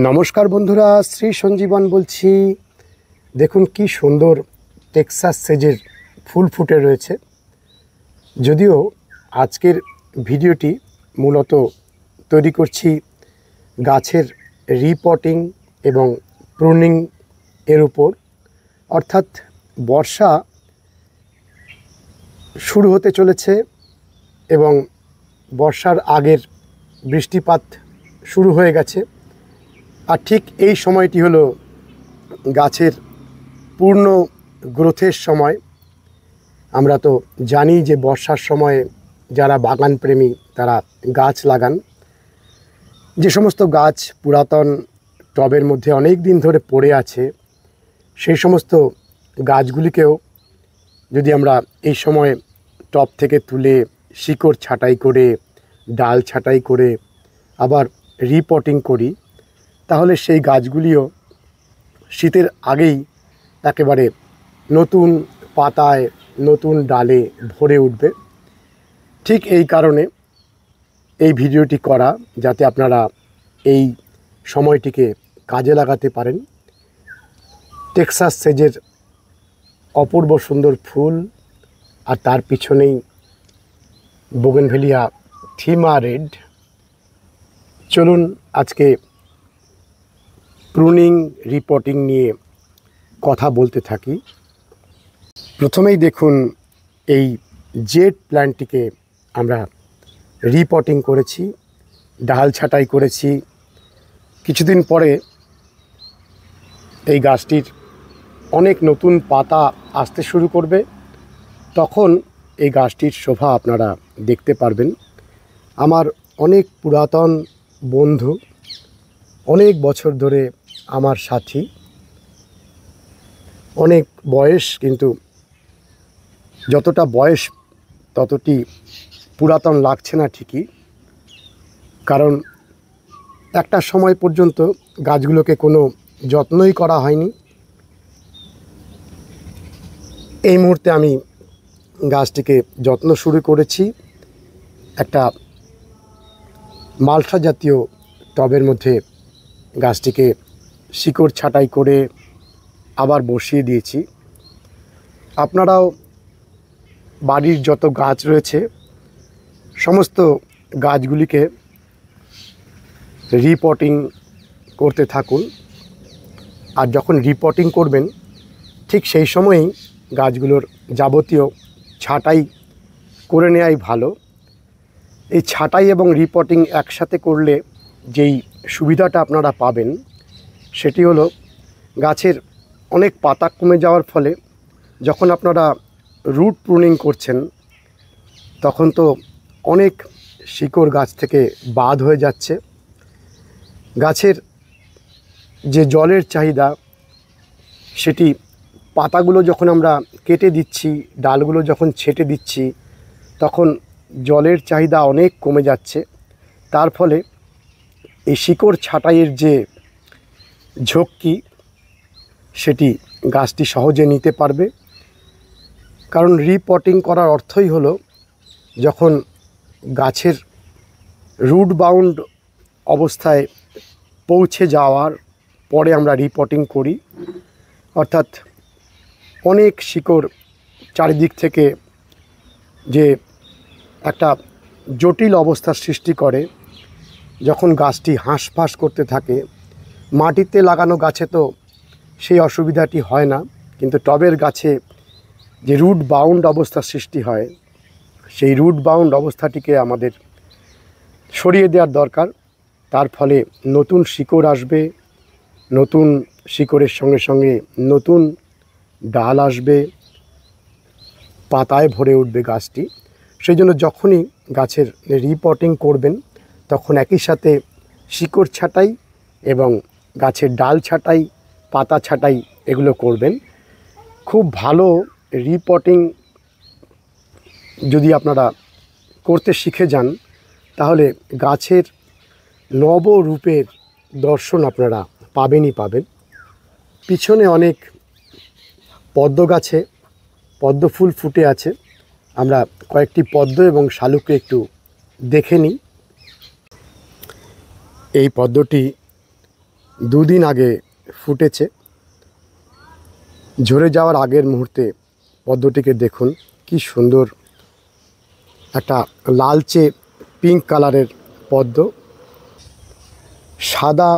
নমস্কার বন্ধুরা, শ্রী সঞ্জীবন বলছি। দেখুন কি সুন্দর টেক্সাস সেজের ফুল ফুটে রয়েছে। যদিও আজকের ভিডিওটি মূলত তৈরি করছি গাছের রিপটিং এবং প্রুনিং এর উপর, অর্থাৎ বর্ষা শুরু হতে চলেছে এবং বর্ষার আগের বৃষ্টিপাত শুরু হয়ে গেছে। আর ঠিক এই সময়টি হলো গাছের পূর্ণ গ্রোথের সময়। আমরা তো জানি যে বর্ষার সময়ে যারা বাগান প্রেমী তারা গাছ লাগান। যে সমস্ত গাছ পুরাতন টবের মধ্যে অনেক দিন ধরে পড়ে আছে, সেই সমস্ত গাছগুলিকেও যদি আমরা এই সময় টব থেকে তুলে শিকড় ছাঁটাই করে, ডাল ছাঁটাই করে আবার রিপটিং করি, তাহলে সেই গাছগুলিও শীতের আগেই একেবারে নতুন পাতায়, নতুন ডালে ভরে উঠবে। ঠিক এই কারণে এই ভিডিওটি করা, যাতে আপনারা এই সময়টিকে কাজে লাগাতে পারেন। টেক্সাস সেজের অপূর্ব সুন্দর ফুল, আর তার পিছনেই বোগেনভেলিয়া থিমা রেড। চলুন আজকে প্রুনিং রিপটিং নিয়ে কথা বলতে থাকি। প্রথমেই দেখুন এই জেড প্ল্যান্টটিকে আমরা রিপটিং করেছি, ডাল ছাঁটাই করেছি। কিছুদিন পরে এই গাছটির অনেক নতুন পাতা আসতে শুরু করবে, তখন এই গাছটির শোভা আপনারা দেখতে পারবেন। আমার অনেক পুরাতন বন্ধু, অনেক বছর ধরে আমার সাথী, অনেক বয়স, কিন্তু যতটা বয়স ততটি পুরাতন লাগছে না ঠিকই, কারণ একটা সময় পর্যন্ত গাছগুলোকে কোনো যত্নই করা হয়নি। এই মুহূর্তে আমি গাছটিকে যত্ন শুরু করেছি। একটা মালসা জাতীয় টবের মধ্যে গাছটিকে শিকড় ছাঁটাই করে আবার বসিয়ে দিয়েছি। আপনারাও বাড়ির যত গাছ রয়েছে সমস্ত গাছগুলিকে রিপটিং করতে থাকুন। আর যখন রিপটিং করবেন ঠিক সেই সময়েই গাছগুলোর যাবতীয় ছাঁটাই করে নেওয়াই ভালো। এই ছাঁটাই এবং রিপটিং একসাথে করলে যেই সুবিধাটা আপনারা পাবেন সেটি হলো, গাছের অনেক পাতা কমে যাওয়ার ফলে যখন আপনারা রুট প্রুনিং করছেন তখন তো অনেক শিকড় গাছ থেকে বাদ হয়ে যাচ্ছে। গাছের যে জলের চাহিদা, সেটি পাতাগুলো যখন আমরা কেটে দিচ্ছি, ডালগুলো যখন ছেঁটে দিচ্ছি, তখন জলের চাহিদা অনেক কমে যাচ্ছে। তার ফলে এই শিকড় ছাঁটাইয়ের যে ঝক্কি, সেটি গাছটি সহজে নিতে পারবে। কারণ রিপটিং করার অর্থই হলো, যখন গাছের রুট বাউন্ড অবস্থায় পৌঁছে যাওয়ার পরে আমরা রিপটিং করি, অর্থাৎ অনেক শিকড় চারিদিক থেকে যে একটা জটিল অবস্থার সৃষ্টি করে, যখন গাছটি হাঁসফাঁস করতে থাকে। মাটিতে লাগানো গাছে তো সেই অসুবিধাটি হয় না, কিন্তু টবের গাছে যে রুট বাউন্ড অবস্থার সৃষ্টি হয়, সেই রুট বাউন্ড অবস্থাটিকে আমাদের সরিয়ে দেওয়ার দরকার। তার ফলে নতুন শিকড় আসবে, নতুন শিকড়ের সঙ্গে সঙ্গে নতুন ডাল আসবে, পাতায় ভরে উঠবে গাছটি। সেই জন্য যখনই গাছের রিপটিং করবেন তখন একই সাথে শিকড় ছাঁটাই এবং গাছের ডাল ছাঁটাই, পাতা ছাঁটাই এগুলো করবেন। খুব ভালো রিপটিং যদি আপনারা করতে শিখে যান, তাহলে গাছের নবরূপের দর্শন আপনারা পাবেনই পাবেন। পিছনে অনেক পদ্ম গাছে পদ্ম ফুল ফুটে আছে। আমরা কয়েকটি পদ্ম এবং শালুকে একটু দেখে নিই। এই পদ্মটি দুদিন আগে ফুটেছে। ঝরে যাওয়ার আগের মুহূর্তে পদ্মটিকে দেখুন, কি সুন্দর একটা লালচে পিঙ্ক কালারের পদ্ম। সাদা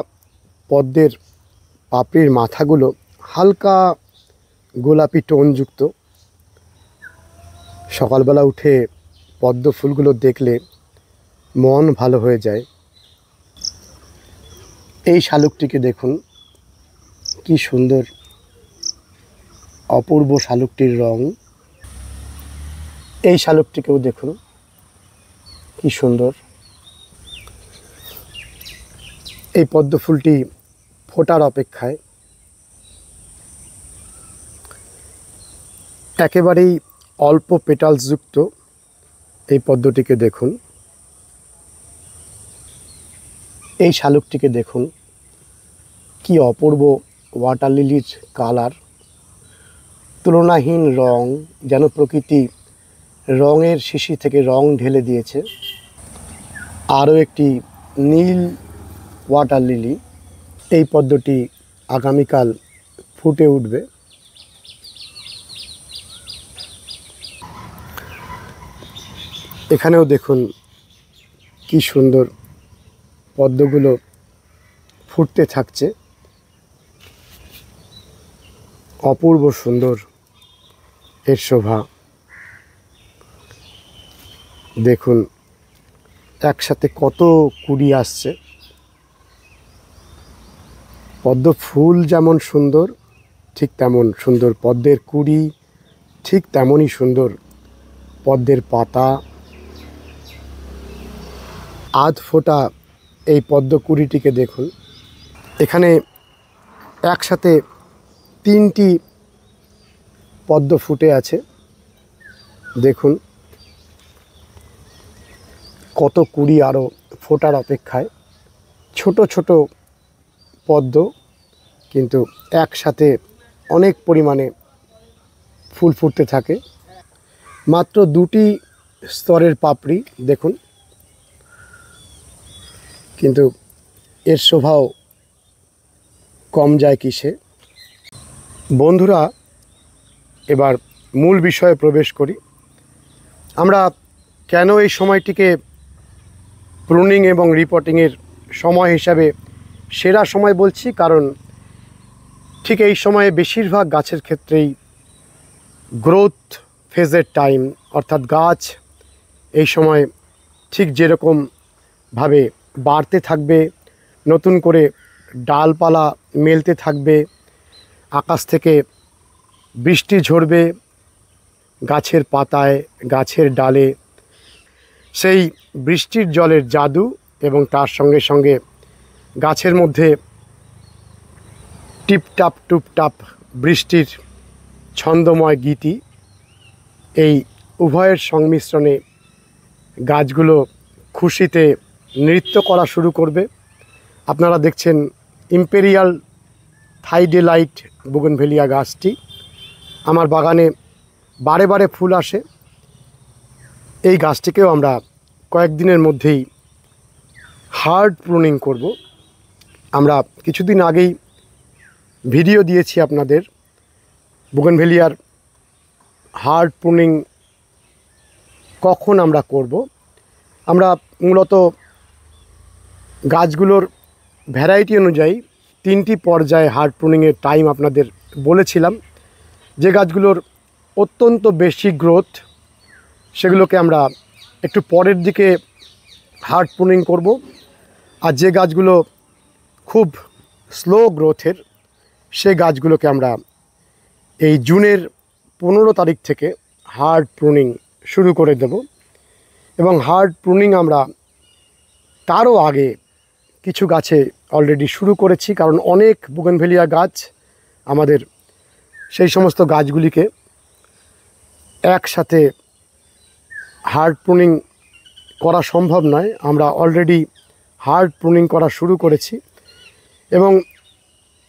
পদ্মের পাপড়ির মাথাগুলো হালকা গোলাপি টোনযুক্ত। সকালবেলা উঠে পদ্ম ফুলগুলো দেখলে মন ভালো হয়ে যায়। এই শালুকটিকে দেখুন, কি সুন্দর অপূর্ব শালুকটির রং। এই শালুকটিকেও দেখুন, কি সুন্দর। এই পদ্ম ফুলটি ফোটার অপেক্ষায়। একেবারেই অল্প পেটালসযুক্ত এই পদ্মটিকে দেখুন। এই শালুকটিকে দেখুন, কি অপূর্ব ওয়াটার লিলির কালার, তুলনাহীন রং, যেন প্রকৃতি রঙের শিশি থেকে রং ঢেলে দিয়েছে। আরও একটি নীল ওয়াটার লিলি। এই পদ্মটি আগামীকাল ফুটে উঠবে। এখানেও দেখুন, কি সুন্দর পদ্মগুলো ফুটতে থাকছে। অপূর্ব সুন্দর এর শোভা। দেখুন একসাথে কত কুড়ি আসছে। পদ্ম ফুল যেমন সুন্দর, ঠিক তেমন সুন্দর পদ্মের কুড়ি, ঠিক তেমনই সুন্দর পদ্মের পাতা। আধ ফোটা এই পদ্ম কুড়িটিকে দেখুন। এখানে একসাথে 3টি পদ্ম ফুটে আছে। দেখুন কত কুড়ি আরও ফোটার অপেক্ষায়। ছোট ছোট পদ্ম, কিন্তু একসাথে অনেক পরিমাণে ফুল ফুটতে থাকে। মাত্র 2টি স্তরের পাপড়ি দেখুন, কিন্তু এর শোভাও কম যায় কিসে। বন্ধুরা, এবার মূল বিষয়ে প্রবেশ করি। আমরা কেন এই সময়টিকে প্রুনিং এবং রিপোর্টিংয়ের সময় হিসাবে সেরা সময় বলছি? কারণ ঠিক এই সময়ে বেশিরভাগ গাছের ক্ষেত্রেই গ্রোথ ফেজের টাইম, অর্থাৎ গাছ এই সময় ঠিক যেরকমভাবে বাড়তে থাকবে, নতুন করে ডালপালা মেলতে থাকবে, আকাশ থেকে বৃষ্টি ঝরবে গাছের পাতায়, গাছের ডালে। সেই বৃষ্টির জলের জাদু এবং তার সঙ্গে সঙ্গে গাছের মধ্যে টিপটাপ টুপটাপ বৃষ্টির ছন্দময় গীতি, এই উভয়ের সংমিশ্রণে গাছগুলো খুশিতে নৃত্য করা শুরু করবে। আপনারা দেখছেন ইম্পেরিয়াল থাইডেলাইট বুগেনভেলিয়া গাছটি আমার বাগানে বারে বারে ফুল আসে। এই গাছটিকেও আমরা কয়েকদিনের মধ্যেই হার্ড প্রুনিং করব। আমরা কিছুদিন আগেই ভিডিও দিয়েছি আপনাদের বুগেনভেলিয়ার হার্ড প্রুনিং কখন আমরা করব। আমরা মূলত গাছগুলোর ভ্যারাইটি অনুযায়ী 3টি পর্যায়ে হার্ড প্রুনিংয়ের টাইম আপনাদের বলেছিলাম। যে গাছগুলোর অত্যন্ত বেশি গ্রোথ, সেগুলোকে আমরা একটু পরের দিকে হার্ড প্রুনিং করব। আর যে গাছগুলো খুব স্লো গ্রোথের, সে গাছগুলোকে আমরা এই জুনের 15 তারিখ থেকে হার্ড প্রুনিং শুরু করে দেব। এবং হার্ড প্রুনিং আমরা তারও আগে কিছু গাছে অলরেডি শুরু করেছি, কারণ অনেক বুগেনভেলিয়া গাছ আমাদের সেই সমস্ত গাছগুলিকে একসাথে হার্ড প্রুনিং করা সম্ভব নয়। আমরা অলরেডি হার্ড প্রুনিং করা শুরু করেছি এবং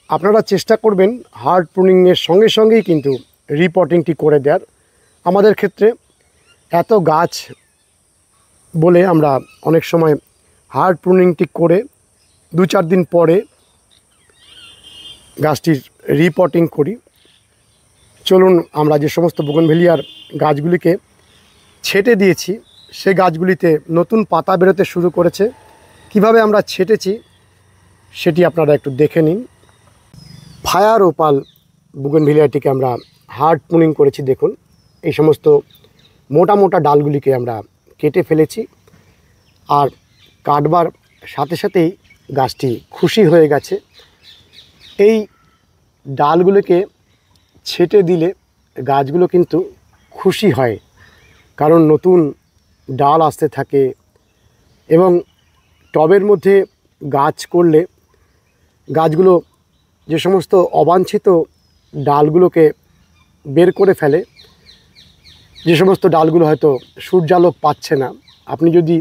আপনারা চেষ্টা করবেন হার্ড প্রুনিংয়ের সঙ্গে সঙ্গেই কিন্তু রিপোর্টিংটি করে দেওয়ার। আমাদের ক্ষেত্রে এত গাছ বলে আমরা অনেক সময় হার্ড প্রুনিংটি করে 2-4 দিন পরে গাছটির রিপটিং করি। চলুন আমরা যে সমস্ত বোগনভেলিয়ার গাছগুলিকে ছেটে দিয়েছি সে গাছগুলিতে নতুন পাতা বেরোতে শুরু করেছে। কিভাবে আমরা ছেটেছি সেটি আপনারা একটু দেখে নিন। ফায়ার ওপাল বোগনভেলিয়াটিকে আমরা হার্ড প্রুনিং করেছি। দেখুন এই সমস্ত মোটা মোটা ডালগুলিকে আমরা কেটে ফেলেছি, আর কাটবার সাথে সাথেই গাছটি খুশি হয়ে গেছে। এই ডালগুলোকে ছেটে দিলে গাছগুলো কিন্তু খুশি হয়, কারণ নতুন ডাল আসতে থাকে এবং টবের মধ্যে গাছ করলে গাছগুলো যে সমস্ত অবাঞ্ছিত ডালগুলোকে বের করে ফেলে, যে সমস্ত ডালগুলো হয়তো সূর্যালোক পাচ্ছে না, আপনি যদি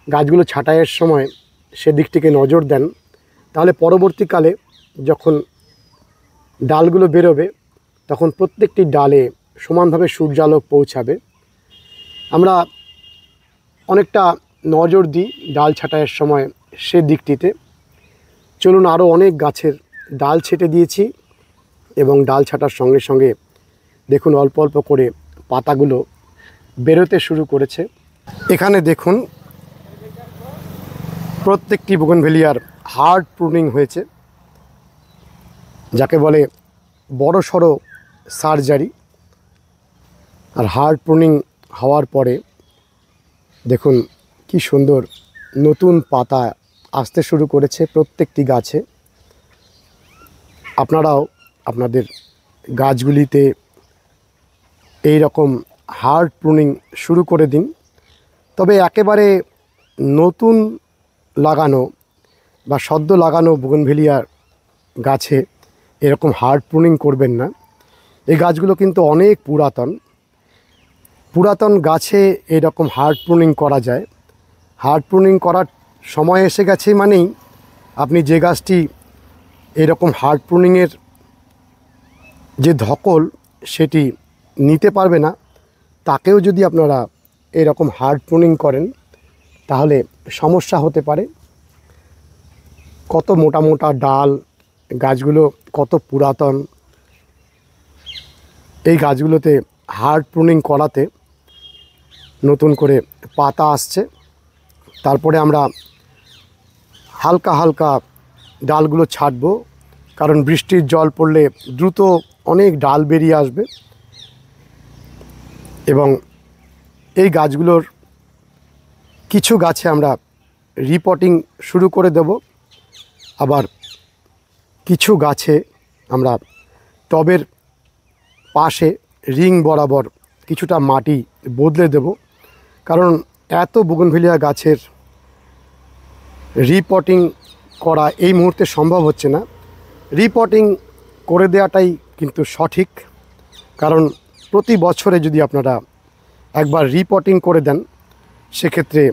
গাছগুলো ছাঁটাইয়ের সময় সেদিকটিকে নজর দেন তাহলে পরবর্তীকালে যখন ডালগুলো বেরোবে তখন প্রত্যেকটি ডালে সমানভাবে সূর্যালোক পৌঁছাবে। আমরা অনেকটা নজর দিই ডাল ছাঁটাইয়ের সময় সে দিকটিতে। চলুন, আরও অনেক গাছের ডাল ছেটে দিয়েছি এবং ডাল ছাঁটার সঙ্গে সঙ্গে দেখুন অল্প অল্প করে পাতাগুলো বেরোতে শুরু করেছে। এখানে দেখুন প্রত্যেকটি বোগনভেলিয়ার হার্ড প্রুনিং হয়েছে, যাকে বলে বড় সড়ো সার্জারি। আর হার্ড প্রুনিং হওয়ার পরে দেখুন কি সুন্দর নতুন পাতা আসতে শুরু করেছে প্রত্যেকটি গাছে। আপনারাও আপনাদের গাছগুলিতে এই রকম হার্ড প্রুনিং শুরু করে দিন। তবে একেবারে নতুন লাগানো বা সদ্য লাগানো বোগনভেলিয়ার গাছে এরকম হার্ড প্রুনিং করবেন না। এই গাছগুলো কিন্তু অনেক পুরাতন গাছে এরকম হার্ড প্রুনিং করা যায়। হার্ড প্রুনিং করার সময় এসে গেছে মানেই আপনি যে গাছটি এরকম হার্ড প্রুনিংয়ের যে ধকল সেটি নিতে পারবে না, তাকেও যদি আপনারা এরকম হার্ড প্রুনিং করেন তাহলে সমস্যা হতে পারে। কত মোটা মোটা ডাল, গাছগুলো কত পুরাতন, এই গাছগুলোতে হার্ড প্রুনিং করাতে নতুন করে পাতা আসছে। তারপরে আমরা হালকা হালকা ডালগুলো ছাঁটবো, কারণ বৃষ্টির জল পড়লে দ্রুত অনেক ডাল বেরিয়ে আসবে এবং এই গাছগুলোর কিছু গাছে আমরা রিপটিং শুরু করে দেব, আবার কিছু গাছে আমরা টবের পাশে রিং বরাবর কিছুটা মাটি বদলে দেব, কারণ এত বোগনভেলিয়া গাছের রিপটিং করা এই মুহূর্তে সম্ভব হচ্ছে না। রিপটিং করে দেওয়াটাই কিন্তু সঠিক, কারণ প্রতি বছরে যদি আপনারা একবার রিপটিং করে দেন সেক্ষেত্রে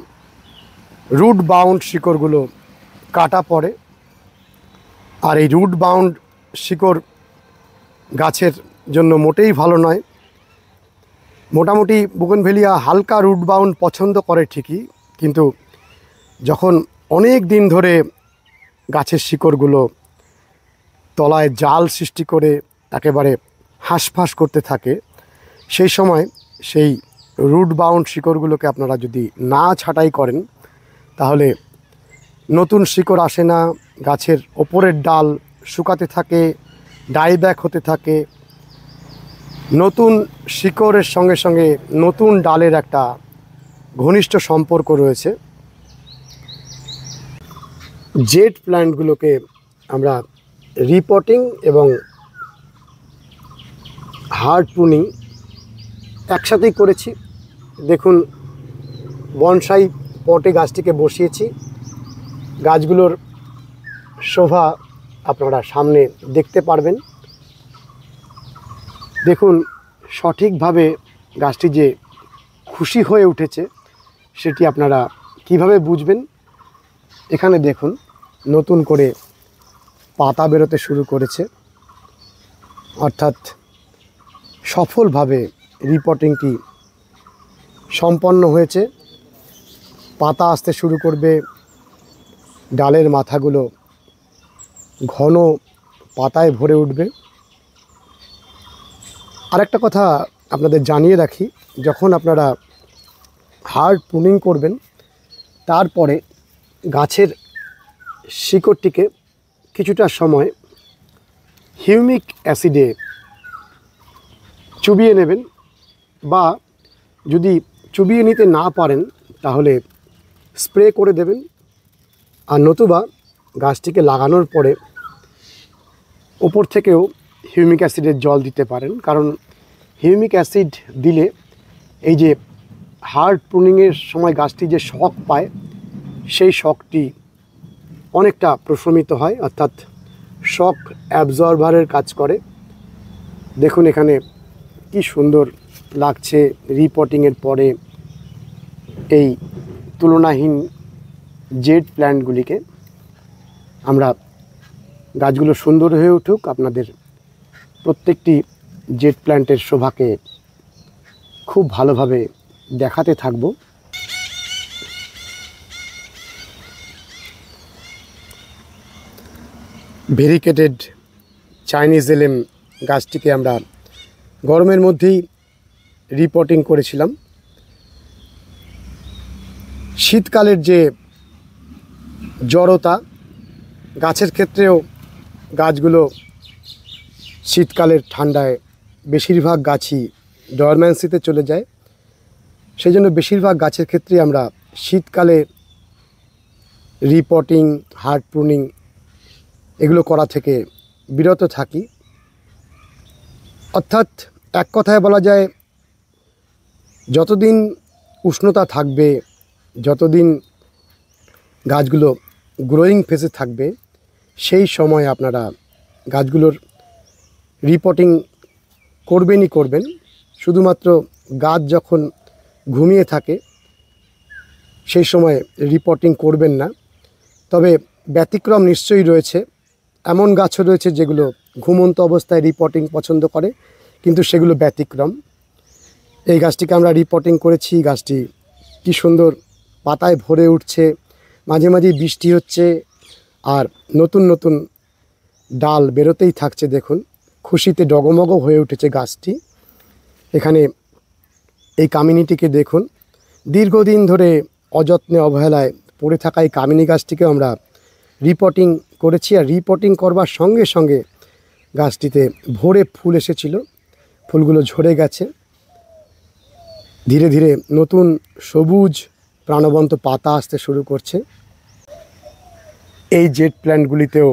রুট বাউন্ড শিকড়গুলো কাটা পড়ে, আর এই রুট বাউন্ড শিকড় গাছের জন্য মোটেই ভালো নয়। মোটামুটি বোগনভেলিয়া হালকা রুট বাউন্ড পছন্দ করে ঠিকই, কিন্তু যখন অনেক দিন ধরে গাছের শিকড়গুলো তলায় জাল সৃষ্টি করে একেবারে হাঁসফাঁস করতে থাকে, সেই সময় সেই রুট বাউন্ড শিকড়গুলোকে আপনারা যদি না ছাঁটাই করেন তাহলে নতুন শিকড় আসে না, গাছের ওপরের ডাল শুকাতে থাকে, ডাইব্যাক হতে থাকে। নতুন শিকড়ের সঙ্গে সঙ্গে নতুন ডালের একটা ঘনিষ্ঠ সম্পর্ক রয়েছে। জেট প্ল্যান্টগুলোকে আমরা রিপটিং এবং হার্ড প্রুনিং একসাথেই করেছি। দেখুন বনসাই পটে গাছটিকে বসিয়েছি, গাছগুলোর শোভা আপনারা সামনে দেখতে পারবেন। দেখুন সঠিকভাবে গাছটি যে খুশি হয়ে উঠেছে সেটি আপনারা কিভাবে বুঝবেন। এখানে দেখুন নতুন করে পাতা বেরোতে শুরু করেছে, অর্থাৎ সফলভাবে রিপটিংটি সম্পন্ন হয়েছে। পাতা আসতে শুরু করবে, ডালের মাথাগুলো ঘন পাতায় ভরে উঠবে। আরেকটা কথা আপনাদের জানিয়ে রাখি, যখন আপনারা হার্ড প্রুনিং করবেন তারপরে গাছের শিকড়টিকে কিছুটা সময় হিউমিক অ্যাসিডে চুবিয়ে নেবেন, বা যদি চুবিয়ে নিতে না পারেন তাহলে স্প্রে করে দেবেন। আর নতুবা গাছটিকে লাগানোর পরে ওপর থেকেও হিউমিক অ্যাসিডের জল দিতে পারেন, কারণ হিউমিক অ্যাসিড দিলে এই যে হার্ড প্রুনিংয়ের সময় গাছটি যে শক পায় সেই শকটি অনেকটা প্রশমিত হয়, অর্থাৎ শক অ্যাবজর্ভারের কাজ করে। দেখুন এখানে কি সুন্দর লাগছে রিপটিংয়ের পরে এই তুলনাহীন জেড প্ল্যান্টগুলিকে। আমরা গাছগুলো সুন্দর হয়ে উঠুক, আপনাদের প্রত্যেকটি জেড প্ল্যান্টের শোভাকে খুব ভালোভাবে দেখাতে থাকব। ভেরিকেটেড চাইনিজ এলেম গাছটিকে আমরা গরমের মধ্যেই রিপোর্টিং করেছিলাম। শীতকালের যে জড়তা, গাছের ক্ষেত্রেও গাছগুলো শীতকালের ঠান্ডায় বেশিরভাগ গাছই ডরম্যান্সিতে চলে যায়, সেই জন্য বেশিরভাগ গাছের ক্ষেত্রে আমরা শীতকালে রিপোর্টিং, হার্ড প্রুনিং এগুলো করা থেকে বিরত থাকি। অর্থাৎ এক কথায় বলা যায়, যতদিন উষ্ণতা থাকবে, যতদিন গাছগুলো গ্রোয়িং ফেজে থাকবে, সেই সময় আপনারা গাছগুলোর রিপোর্টিং করবেনই করবেন। শুধুমাত্র গাছ যখন ঘুমিয়ে থাকে সেই সময় রিপোর্টিং করবেন না। তবে ব্যতিক্রম নিশ্চয়ই রয়েছে, এমন গাছও রয়েছে যেগুলো ঘুমন্ত অবস্থায় রিপোর্টিং পছন্দ করে, কিন্তু সেগুলো ব্যতিক্রম। এই গাছটিকে আমরা রিপোর্টিং করেছি, গাছটি কি সুন্দর পাতায় ভরে উঠছে, মাঝে মাঝে বৃষ্টি হচ্ছে আর নতুন নতুন ডাল বেরোতেই থাকছে। দেখুন খুশিতে ডগমগ হয়ে উঠেছে গাছটি। এখানে এই কামিনীটিকে দেখুন, দীর্ঘদিন ধরে অযত্নে অবহেলায় পড়ে থাকা এই কামিনী গাছটিকে আমরা রিপোর্টিং করেছি, আর রিপোর্টিং করবার সঙ্গে সঙ্গে গাছটিতে ভরে ফুল এসেছিল, ফুলগুলো ঝরে গেছে। ধীরে ধীরে নতুন সবুজ প্রাণবন্ত পাতা আসতে শুরু করছে। এই জেড প্ল্যান্টগুলিতেও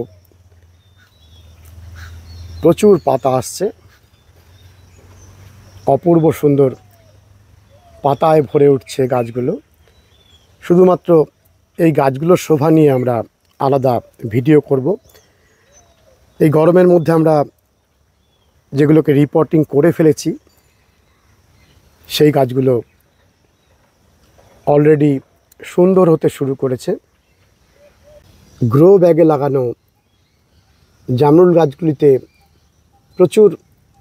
প্রচুর পাতা আসছে, অপূর্ব সুন্দর পাতায় ভরে উঠছে গাছগুলো। শুধুমাত্র এই গাছগুলোর শোভা নিয়ে আমরা আলাদা ভিডিও করব। এই গরমের মধ্যে আমরা যেগুলোকে রিপোর্টিং করে ফেলেছি সেই গাছগুলো অলরেডি সুন্দর হতে শুরু করেছে। গ্রো ব্যাগে লাগানো জামরুল গাছগুলিতে প্রচুর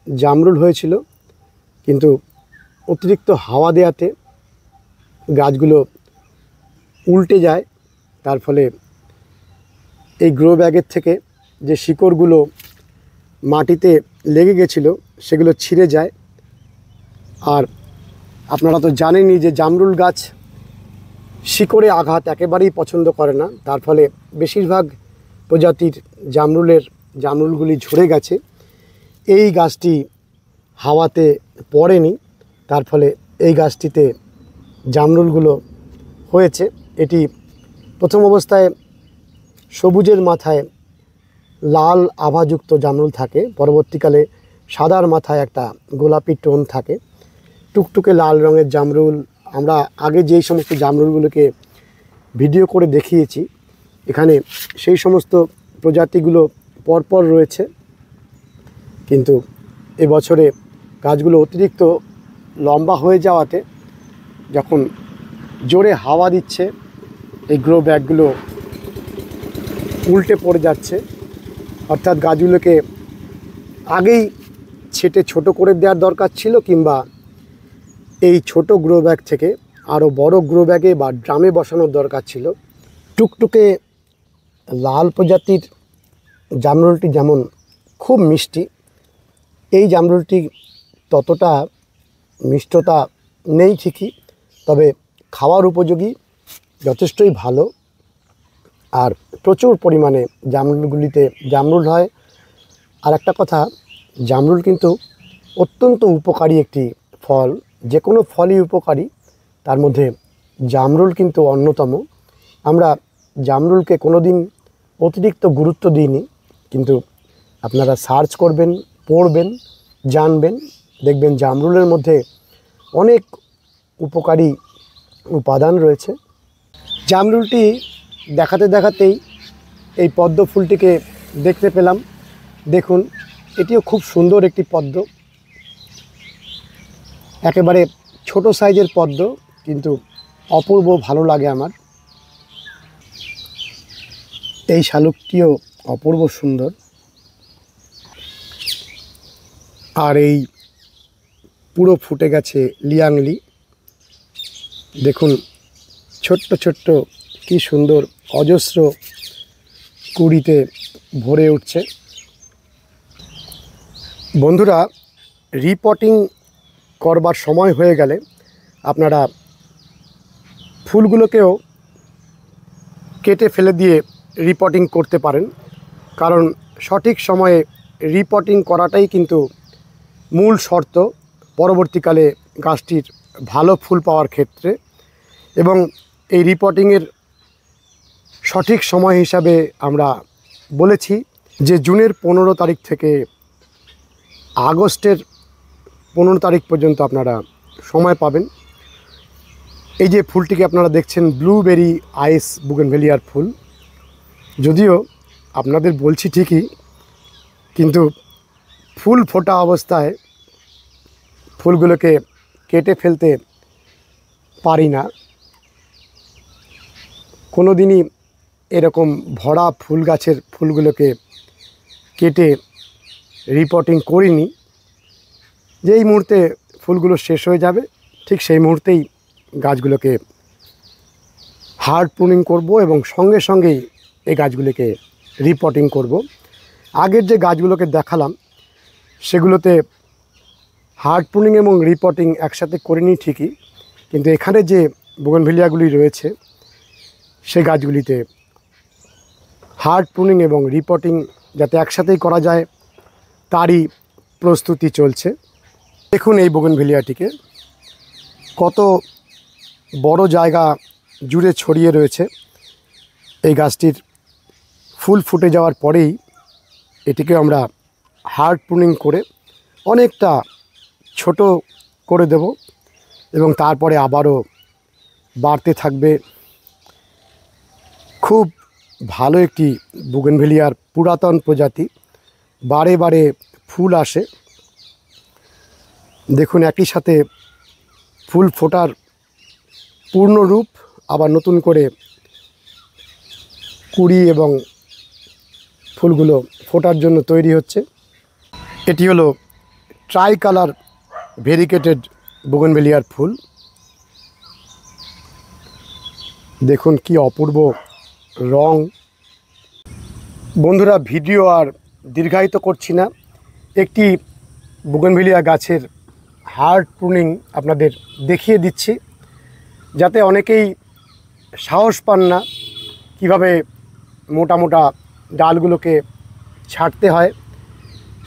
জামরুল হয়েছিল, কিন্তু অতিরিক্ত হাওয়া দেওয়াতে গাছগুলো উল্টে যায়। তার ফলে এই গ্রো ব্যাগের থেকে যে শিকড়গুলো মাটিতে লেগে গেছিলো সেগুলো ছিঁড়ে যায়। আর আপনারা তো জানেনই যে জামরুল গাছ শিকড়ে আঘাত একেবারেই পছন্দ করে না, তার ফলে বেশিরভাগ প্রজাতির জামরুলগুলি ঝরে গেছে। এই গাছটি হাওয়াতে পড়েনি, তার ফলে এই গাছটিতে জামরুলগুলো হয়েছে। এটি প্রথম অবস্থায় সবুজের মাথায় লাল আভাযুক্ত জামরুল থাকে, পরবর্তীকালে সাদার মাথায় একটা গোলাপি টোন থাকে। টুকটুকে লাল রঙের জামরুল, আমরা আগে যেই সমস্ত জামরুলগুলোকে ভিডিও করে দেখিয়েছি এখানে সেই সমস্ত প্রজাতিগুলো পরপর রয়েছে, কিন্তু এবছরে গাছগুলো অতিরিক্ত লম্বা হয়ে যাওয়াতে যখন জোরে হাওয়া দিচ্ছে এই গ্রো ব্যাগগুলো উল্টে পড়ে যাচ্ছে। অর্থাৎ গাছগুলোকে আগেই ছেটে ছোট করে দেওয়ার দরকার ছিল, কিংবা এই ছোট গ্রো ব্যাগ থেকে আরও বড় গ্রো ব্যাগে বা ড্রামে বসানোর দরকার ছিল। টুকটুকে লাল প্রজাতির জামরুলটি যেমন খুব মিষ্টি। এই জামরুলটি ততটা মিষ্টতা নেই ঠিকই, তবে খাওয়ার উপযোগী, যথেষ্টই ভালো। আর প্রচুর পরিমাণে জামরুলগুলিতে জামরুল হয়। আর একটা কথা, জামরুল কিন্তু অত্যন্ত উপকারী একটি ফল। যে কোনো ফলই উপকারী, তার মধ্যে জামরুল কিন্তু অন্যতম। আমরা জামরুলকে কোনো দিন অতিরিক্ত গুরুত্ব দিইনি, কিন্তু আপনারা সার্চ করবেন, পড়বেন, জানবেন, দেখবেন জামরুলের মধ্যে অনেক উপকারী উপাদান রয়েছে। জামরুলটি দেখাতে দেখাতেই এই পদ্ম ফুলটিকে দেখতে পেলাম। দেখুন, এটিও খুব সুন্দর একটি পদ্ম, একেবারে ছোট সাইজের পদ্ম, কিন্তু অপূর্ব ভালো লাগে আমার। এই শালুকটিও অপূর্ব সুন্দর। আর এই পুরো ফুটে গেছে লিয়াংলি। দেখুন ছোট্ট ছোট্ট কি সুন্দর অজস্র কুড়িতে ভরে উঠছে। বন্ধুরা, রিপটিং করবার সময় হয়ে গেলে আপনারা ফুলগুলোকেও কেটে ফেলে দিয়ে রিপটিং করতে পারেন, কারণ সঠিক সময়ে রিপটিং করাটাই কিন্তু মূল শর্ত পরবর্তীকালে গাছটির ভালো ফুল পাওয়ার ক্ষেত্রে। এবং এই রিপটিংয়ের সঠিক সময় হিসাবে আমরা বলেছি যে জুনের 15 তারিখ থেকে আগস্টের 15 তারিখ পর্যন্ত আপনারা সময় পাবেন। এই যে ফুলটিকে আপনারা দেখছেন, ব্লুবেরি আইস বুগেনভেলিয়ার ফুল, যদিও আপনাদের বলছি ঠিকই, কিন্তু ফুল ফোটা অবস্থায় ফুলগুলোকে কেটে ফেলতে পারি না। কোনো দিনই এরকম ভরা ফুল গাছের ফুলগুলোকে কেটে রিপটিং করিনি। যেই মুহূর্তে ফুলগুলো শেষ হয়ে যাবে, ঠিক সেই মুহূর্তেই গাছগুলোকে হার্ড প্রুনিং করব এবং সঙ্গে সঙ্গেই এই গাছগুলোকে রিপটিং করব। আগের যে গাছগুলোকে দেখালাম সেগুলোতে হার্ড প্রুনিং এবং রিপটিং একসাথে করিনি ঠিকই, কিন্তু এখানে যে বুগেনভেলিয়াগুলি রয়েছে সেই গাছগুলিতে হার্ড প্রুনিং এবং রিপটিং যাতে একসাথেই করা যায় তারই প্রস্তুতি চলছে। দেখুন এই বুগেনভেলিয়াটিকে, কত বড় জায়গা জুড়ে ছড়িয়ে রয়েছে। এই গাছটির ফুল ফুটে যাওয়ার পরেই এটিকে আমরা হার্ড প্রুনিং করে অনেকটা ছোট করে দেব এবং তারপরে আবারও বাড়তে থাকবে। খুব ভালো একটি বুগেনভেলিয়ার পুরাতন প্রজাতি, বারে বারে ফুল আসে। দেখুন একই সাথে ফুল ফোটার পূর্ণ রূপ, আবার নতুন করে কুড়ি এবং ফুলগুলো ফোটার জন্য তৈরি হচ্ছে। এটি হলো ট্রাই কালার ভেরিকেটেড বুগেনভেলিয়ার ফুল। দেখুন কি অপূর্ব রং। বন্ধুরা, ভিডিও আর দীর্ঘায়িত করছি না, একটি বুগেনভেলিয়া গাছের হার্ড প্রুনিং আপনাদের দেখিয়ে দিচ্ছি, যাতে অনেকেই সাহস পান না কিভাবে মোটা মোটা ডালগুলোকে ছাঁটতে হয়।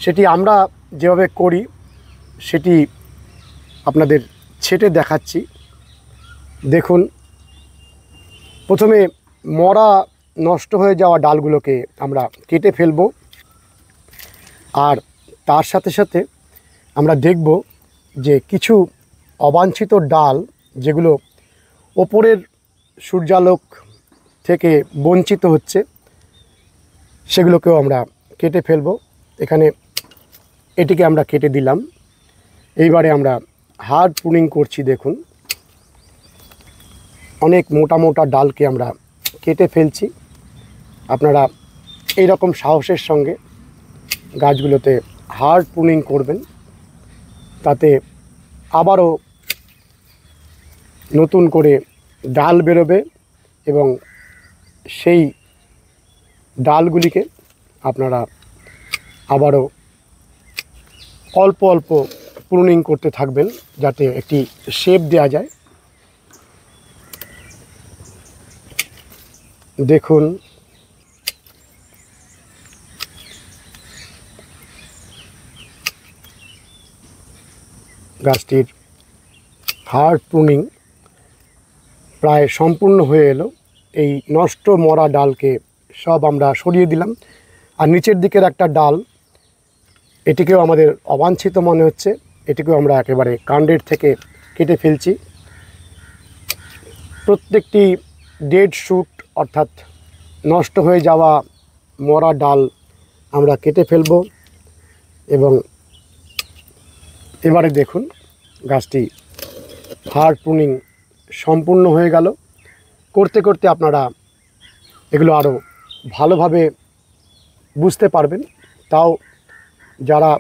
সেটি আমরা যেভাবে করি সেটি আপনাদের ছেটে দেখাচ্ছি। দেখুন, প্রথমে মরা নষ্ট হয়ে যাওয়া ডালগুলোকে আমরা কেটে ফেলব, আর তার সাথে সাথে আমরা দেখব যে কিছু অবাঞ্ছিত ডাল যেগুলো ওপরের সূর্যালোক থেকে বঞ্চিত হচ্ছে সেগুলোকেও আমরা কেটে ফেলব। এখানে এটিকে আমরা কেটে দিলাম। এইবারে আমরা হার্ড প্রুনিং করছি। দেখুন অনেক মোটা মোটা ডালকে আমরা কেটে ফেলছি। আপনারা এই রকম সাহসের সঙ্গে গাছগুলোতে হার্ড প্রুনিং করবেন, তাতে আবারও নতুন করে ডাল বেরোবে এবং সেই ডালগুলিকে আপনারা আবারও অল্প অল্প প্রুনিং করতে থাকবেন যাতে একটি শেপ দেওয়া যায়। দেখুন গাছটির হার্ড প্রুনিং প্রায় সম্পূর্ণ হয়ে এলো। এই নষ্ট মরা ডালকে সব আমরা সরিয়ে দিলাম। আর নিচের দিকের একটা ডাল, এটিকেও আমাদের অবাঞ্ছিত মনে হচ্ছে, এটিকেও আমরা একেবারে কাণ্ডের থেকে কেটে ফেলছি। প্রত্যেকটি ডেড শুট অর্থাৎ নষ্ট হয়ে যাওয়া মরা ডাল আমরা কেটে ফেলব। এবং এবারে দেখুন গাছটি হার্ড প্রুনিং সম্পূর্ণ হয়ে গেল। করতে করতে আপনারা এগুলো আরও ভালোভাবে বুঝতে পারবেন। তাও যারা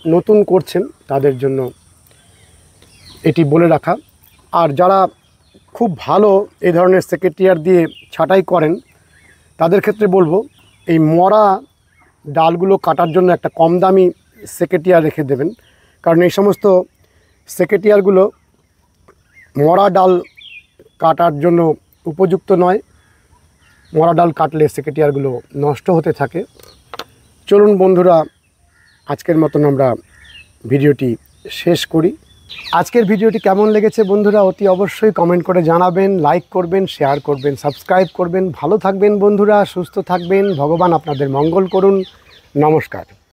নতুন করছেন তাদের জন্য এটি বলে রাখা। আর যারা খুব ভালো এই ধরনের সেকেটিয়ার দিয়ে ছাঁটাই করেন তাদের ক্ষেত্রে বলবো এই মরা ডালগুলো কাটার জন্য একটা কম দামি সেকেটিয়ার রেখে দেবেন, কারণ এই সমস্ত সেকেটিয়ারগুলো মরা ডাল কাটার জন্য উপযুক্ত নয়। মরা ডাল কাটলে সেকেটিয়ারগুলো নষ্ট হতে থাকে। চলুন বন্ধুরা, আজকের মতন আমরা ভিডিওটি শেষ করি। আজকের ভিডিওটি কেমন লেগেছে বন্ধুরা অতি অবশ্যই কমেন্ট করে জানাবেন, লাইক করবেন, শেয়ার করবেন, সাবস্ক্রাইব করবেন। ভালো থাকবেন বন্ধুরা, সুস্থ থাকবেন, ভগবান আপনাদের মঙ্গল করুন। নমস্কার।